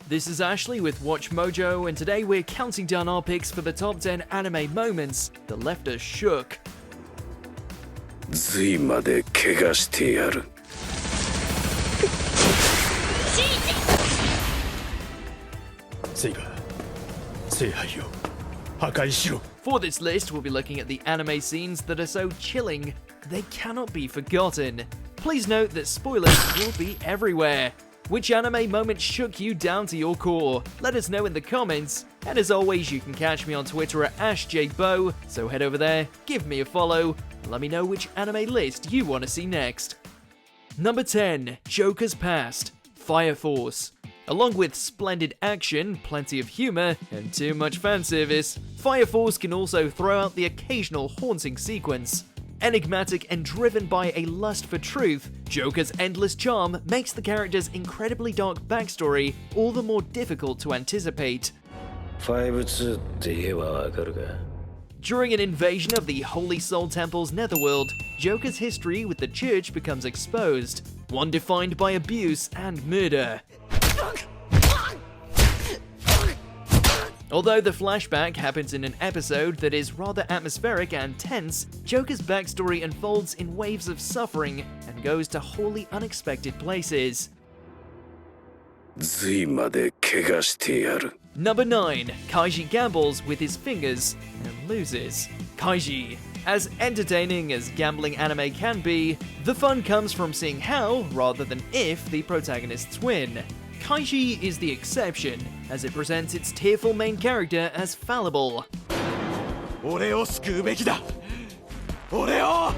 This is Ashley with WatchMojo, and today we're counting down our picks for the top 10 anime moments that left us shook. 髄まで怪我してやる。セイガ、聖杯を破壊しろ。 For this list, we'll be looking at the anime scenes that are so chilling they cannot be forgotten. Please note that spoilers will be everywhere. Which anime moment shook you down to your core? Let us know in the comments. And as always, you can catch me on Twitter at AshJBo, so head over there, give me a follow, and let me know which anime list you want to see next. Number 10, Joker's Past, Fire Force. Along with splendid action, plenty of humor, and too much fanservice, Fire Force can also throw out the occasional haunting sequence. Enigmatic and driven by a lust for truth, Joker's endless charm makes the character's incredibly dark backstory all the more difficult to anticipate. 5-2って言えばわかるか。 During an invasion of the Holy Soul Temple's netherworld, Joker's history with the church becomes exposed, one defined by abuse and murder. Although the flashback happens in an episode that is rather atmospheric and tense, Joker's backstory unfolds in waves of suffering and goes to wholly unexpected places. 髄まで怪我してやる。 Number 9, Kaiji gambles with his fingers and loses. Kaiji. As entertaining as gambling anime can be, the fun comes from seeing how, rather than if, the protagonists win. Kaiji is the exception, as it presents its tearful main character as fallible. 俺を救うべきだ。俺を。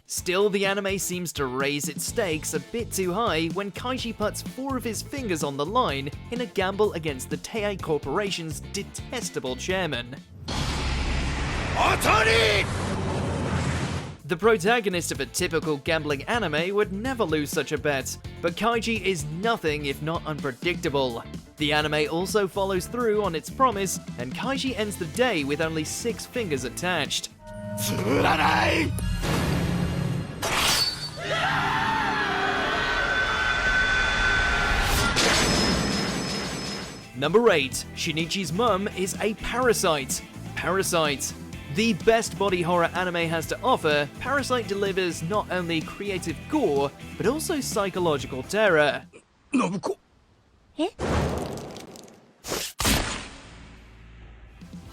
Still, the anime seems to raise its stakes a bit too high when Kaiji puts 4 of his fingers on the line in a gamble against the Tei Corporation's detestable chairman. 当たり！ The protagonist of a typical gambling anime would never lose such a bet, but Kaiji is nothing if not unpredictable. The anime also follows through on its promise, and Kaiji ends the day with only 6 fingers attached. つらない。 Number 8, Shinichi's mum is a parasite. Parasyte. The best body horror anime has to offer, Parasyte delivers not only creative gore, but also psychological terror. 信子。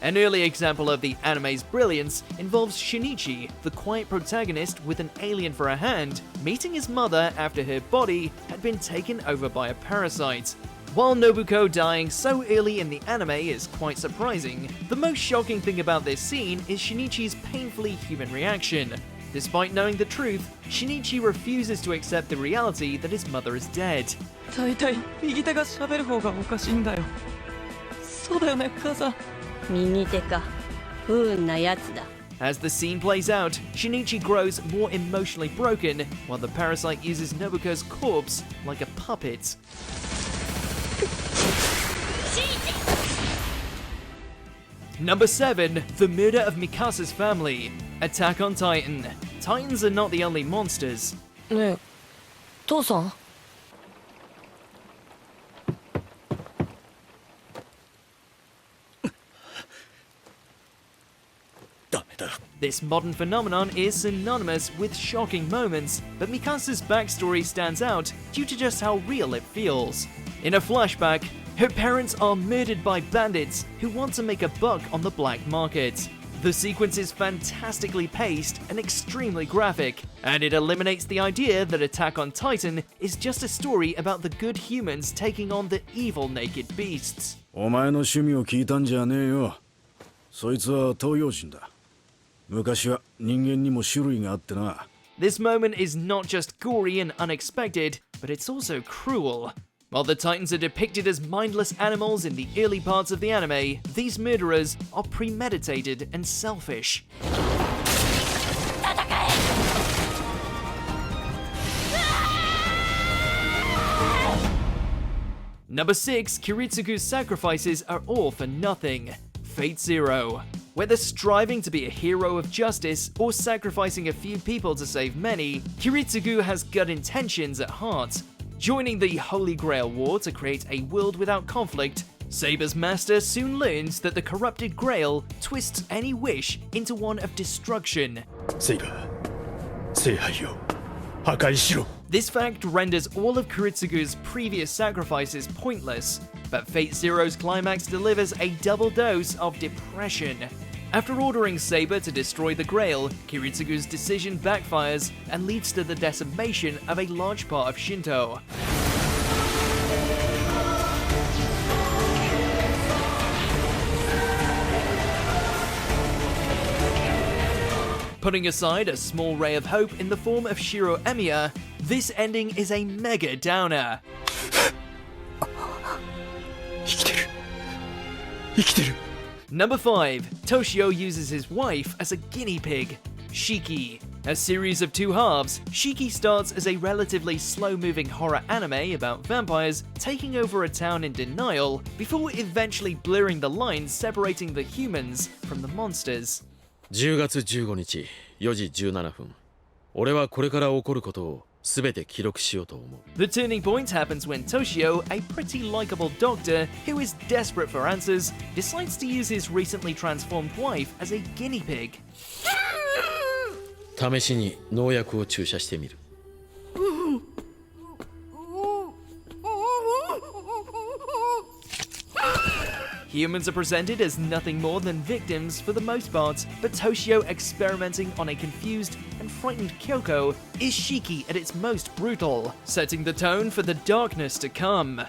An early example of the anime's brilliance involves Shinichi, the quiet protagonist with an alien for a hand, meeting his mother after her body had been taken over by a parasite. While Nobuko dying so early in the anime is quite surprising, the most shocking thing about this scene is Shinichi's painfully human reaction. Despite knowing the truth, Shinichi refuses to accept the reality that his mother is dead. 大体右手が喋る方がおかしいんだよ。そうだよね、母さん。右手か。不運なやつだ。 As the scene plays out, Shinichi grows more emotionally broken, while the parasite uses Nobuko's corpse like a puppet. Number 7, the murder of Mikasa's family. Attack on Titan. Titans are not the only monsters. ねえ、父さん？ ダメだ。 This modern phenomenon is synonymous with shocking moments, but Mikasa's backstory stands out due to just how real it feels. In a flashback, her parents are murdered by bandits who want to make a buck on the black market. The sequence is fantastically paced and extremely graphic, and it eliminates the idea that Attack on Titan is just a story about the good humans taking on the evil naked beasts. お前の趣味を聞いたんじゃねえよ。そいつは東洋人だ。昔は人間にも種類があってな。This moment is not just gory and unexpected, but it's also cruel. While the Titans are depicted as mindless animals in the early parts of the anime, these murderers are premeditated and selfish. Number 6, Kiritsugu's sacrifices are all for nothing. Fate Zero. Whether striving to be a hero of justice or sacrificing a few people to save many, Kiritsugu has good intentions at heart. Joining the Holy Grail War to create a world without conflict, Saber's master soon learns that the corrupted Grail twists any wish into one of destruction. セイバー聖杯を破壊しろ This fact renders all of Kiritsugu's previous sacrifices pointless, but Fate Zero's climax delivers a double dose of depression. After ordering Saber to destroy the Grail, Kiritsugu's decision backfires and leads to the decimation of a large part of Shinto. Putting aside a small ray of hope in the form of Shiro Emiya, this ending is a mega downer. 生きてる生きてる Number 5. Toshio uses his wife as a guinea pig. Shiki. A series of two halves, Shiki starts as a relatively slow-moving horror anime about vampires taking over a town in denial before eventually blurring the lines separating the humans from the monsters. 10月15日4時17分俺はこれから起こることを全て記録しようと思う The turning point happens when Toshio, a pretty likable doctor who is desperate for answers, decides to use his recently transformed wife as a guinea pig. 試しに農薬を注射してみる Humans are presented as nothing more than victims for the most part, but Toshio experimenting on a confused and frightened Kyoko is Shiki at its most brutal, setting the tone for the darkness to come.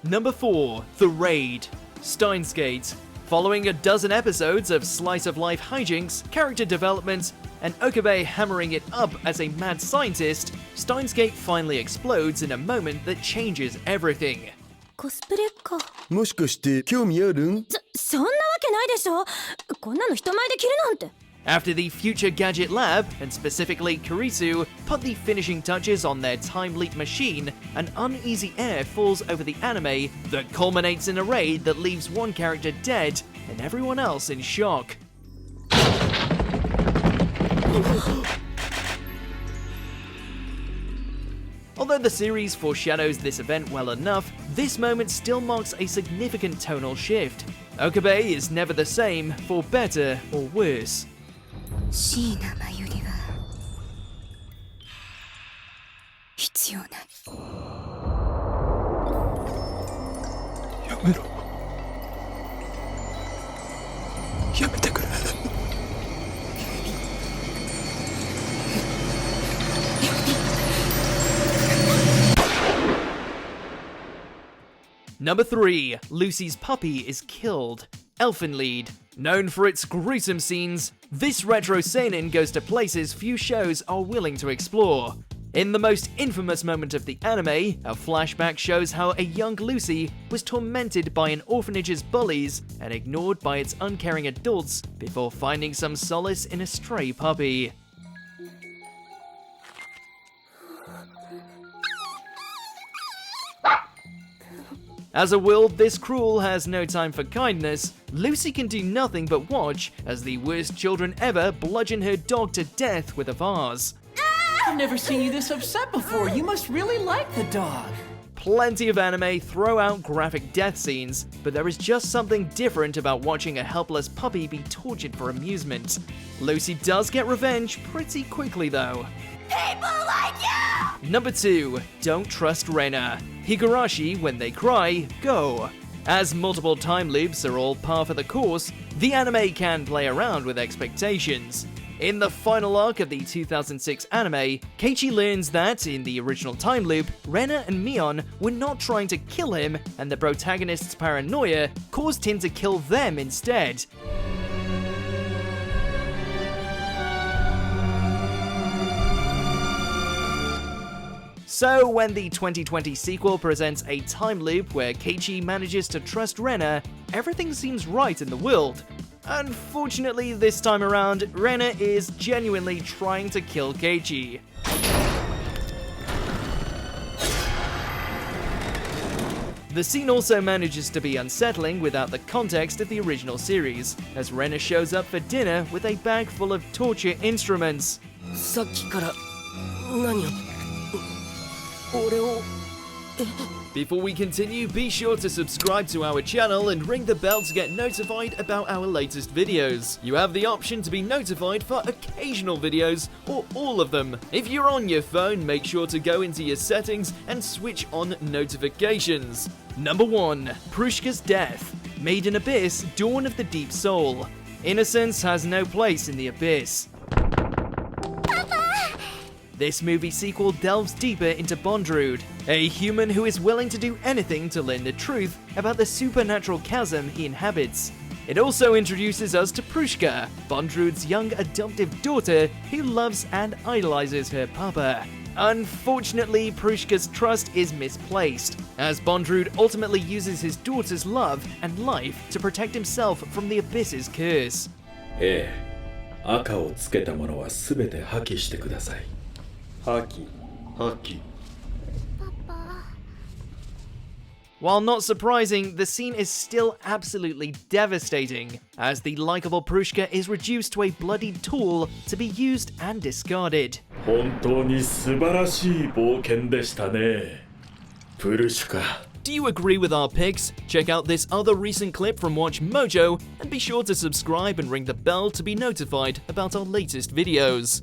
Number 4. The Raid. Steins Gate. Following a dozen episodes of slice-of-life hijinks, character development, and Okabe hammering it up as a mad scientist, Steins Gate finally explodes in a moment that changes everything. コスプレかもしかして興味あるんそんなわけないでしょこんなの人前で着るなんて After the Future Gadget Lab, and specifically Kurisu, put the finishing touches on their time leap machine, an uneasy air falls over the anime that culminates in a raid that leaves one character dead and everyone else in shock. Although the series foreshadows this event well enough, this moment still marks a significant tonal shift. Okabe is never the same, for better or worse. 椎名真由里は必要ないやめろやめてくれ Number 3. Lucy's puppy is killed. Elfen Lied. Known for its gruesome scenes, this retro seinen goes to places few shows are willing to explore. In the most infamous moment of the anime, a flashback shows how a young Lucy was tormented by an orphanage's bullies and ignored by its uncaring adults before finding some solace in a stray puppy. As a world this cruel has no time for kindness, Lucy can do nothing but watch as the worst children ever bludgeon her dog to death with a vase. I've never seen you this upset before. You must really like the dog. Plenty of anime throw out graphic death scenes, but there is just something different about watching a helpless puppy be tortured for amusement. Lucy does get revenge pretty quickly though. People like you! Number 2. Don't trust Rena. Higurashi, when they cry, go. As multiple time loops are all par for the course, the anime can play around with expectations. In the final arc of the 2006 anime, Keiichi learns that, in the original time loop, Rena and Mion were not trying to kill him, and the protagonist's paranoia caused him to kill them instead. So, when the 2020 sequel presents a time loop where Keiichi manages to trust Rena, everything seems right in the world. Unfortunately, this time around, Rena is genuinely trying to kill Keiichi. The scene also manages to be unsettling without the context of the original series, as Rena shows up for dinner with a bag full of torture instruments. さっきから何を俺を Before we continue, be sure to subscribe to our channel and ring the bell to get notified about our latest videos. You have the option to be notified for occasional videos or all of them. If you're on your phone, make sure to go into your settings and switch on notifications. Number 1. Prushka's Death. Made in Abyss, Dawn of the Deep Soul. Innocence has no place in the Abyss. This movie sequel delves deeper into Bondrewd, a human who is willing to do anything to learn the truth about the supernatural chasm he inhabits. It also introduces us to Prushka, Bondrewd's young adoptive daughter who loves and idolizes her papa. Unfortunately, Prushka's trust is misplaced, as Bondrewd ultimately uses his daughter's love and life to protect himself from the Abyss's curse. ええ、赤をつけたものはすべて破棄してください。破棄。While not surprising, the scene is still absolutely devastating, as the likable Prushka is reduced to a bloodied tool to be used and discarded. 本当に素晴らしい冒険でしたね。プルシュカ。 Do you agree with our picks? Check out this other recent clip from WatchMojo and be sure to subscribe and ring the bell to be notified about our latest videos.